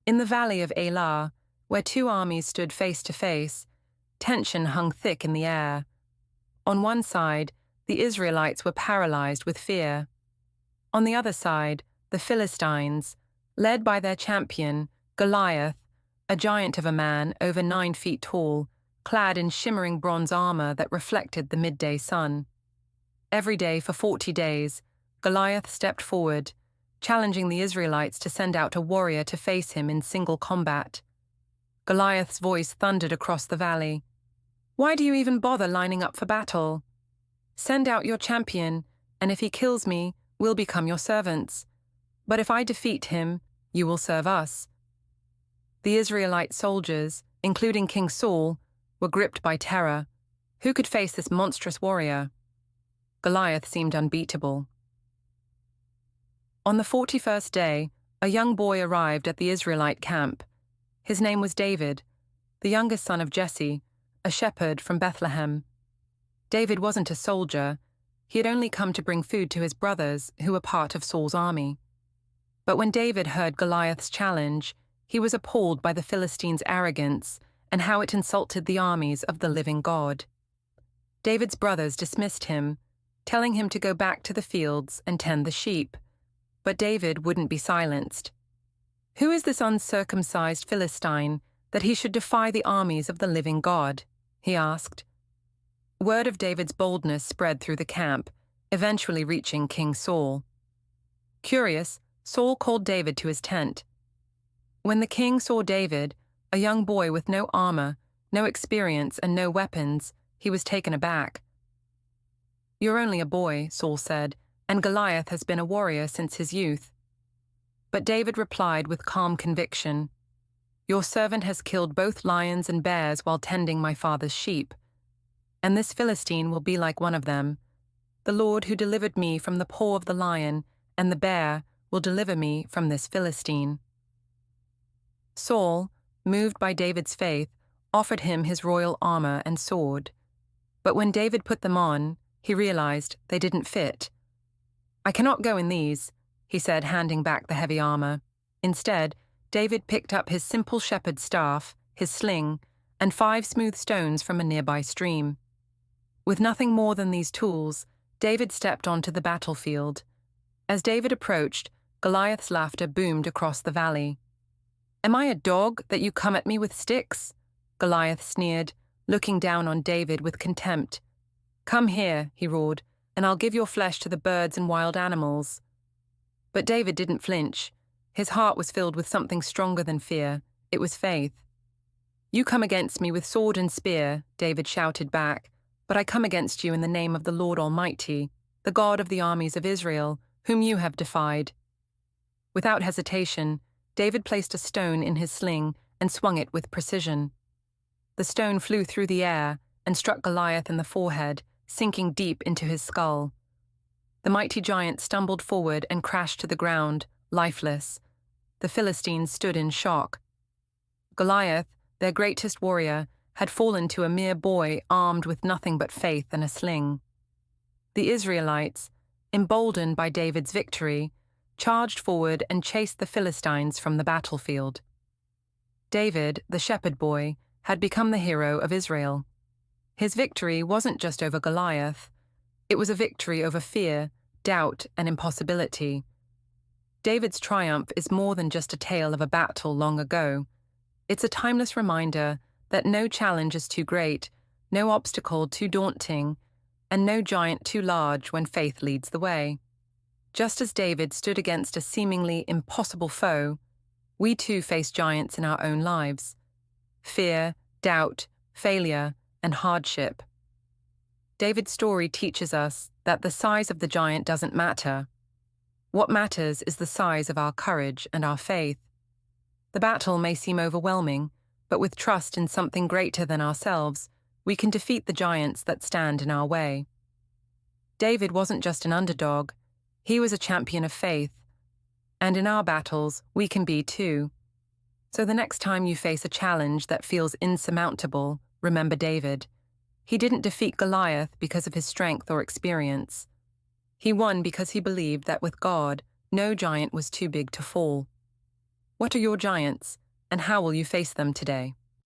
In the valley of Elah, where two armies stood face to face, tension hung thick in the air. On one side, the Israelites were paralyzed with fear. On the other side, the Philistines, led by their champion, Goliath, a giant of a man over 9 feet tall, clad in shimmering bronze armor that reflected the midday sun. Every day for 40 days, Goliath stepped forward, challenging the Israelites to send out a warrior to face him in single combat. Goliath's voice thundered across the valley. "Why do you even bother lining up for battle? Send out your champion, and if he kills me, we'll become your servants. But if I defeat him, you will serve us." The Israelite soldiers, including King Saul, were gripped by terror. Who could face this monstrous warrior? Goliath seemed unbeatable. On the 41st day, a young boy arrived at the Israelite camp. His name was David, the youngest son of Jesse, a shepherd from Bethlehem. David wasn't a soldier. He had only come to bring food to his brothers, who were part of Saul's army. But when David heard Goliath's challenge, he was appalled by the Philistines' arrogance and how it insulted the armies of the living God. David's brothers dismissed him, telling him to go back to the fields and tend the sheep. But David wouldn't be silenced. "Who is this uncircumcised Philistine that he should defy the armies of the living God?" he asked. Word of David's boldness spread through the camp, eventually reaching King Saul. Curious, Saul called David to his tent. When the king saw David, a young boy with no armor, no experience, and no weapons, he was taken aback. "You're only a boy," Saul said, "and Goliath has been a warrior since his youth." But David replied with calm conviction, "Your servant has killed both lions and bears while tending my father's sheep. And this Philistine will be like one of them. The Lord who delivered me from the paw of the lion and the bear will deliver me from this Philistine." Saul, moved by David's faith, offered him his royal armor and sword. But when David put them on, he realized they didn't fit. "I cannot go in these," he said, handing back the heavy armor. Instead, David picked up his simple shepherd's staff, his sling, and 5 smooth stones from a nearby stream. With nothing more than these tools, David stepped onto the battlefield. As David approached, Goliath's laughter boomed across the valley. "Am I a dog that you come at me with sticks?" Goliath sneered, looking down on David with contempt. "Come here," he roared, "and I'll give your flesh to the birds and wild animals." But David didn't flinch. His heart was filled with something stronger than fear. It was faith. "You come against me with sword and spear," David shouted back, "but I come against you in the name of the Lord Almighty, the God of the armies of Israel, whom you have defied." Without hesitation, David placed a stone in his sling and swung it with precision. The stone flew through the air and struck Goliath in the forehead, sinking deep into his skull. The mighty giant stumbled forward and crashed to the ground, lifeless. The Philistines stood in shock. Goliath, their greatest warrior, had fallen to a mere boy armed with nothing but faith and a sling. The Israelites, emboldened by David's victory, charged forward and chased the Philistines from the battlefield. David, the shepherd boy, had become the hero of Israel. His victory wasn't just over Goliath. It was a victory over fear, doubt, and impossibility. David's triumph is more than just a tale of a battle long ago. It's a timeless reminder that no challenge is too great, no obstacle too daunting, and no giant too large when faith leads the way. Just as David stood against a seemingly impossible foe, we too face giants in our own lives. Fear, doubt, failure, and hardship. David's story teaches us that the size of the giant doesn't matter. What matters is the size of our courage and our faith. The battle may seem overwhelming, but with trust in something greater than ourselves, we can defeat the giants that stand in our way. David wasn't just an underdog. He was a champion of faith. And in our battles, we can be too. So the next time you face a challenge that feels insurmountable, remember David. He didn't defeat Goliath because of his strength or experience. He won because he believed that with God, no giant was too big to fall. What are your giants, and how will you face them today?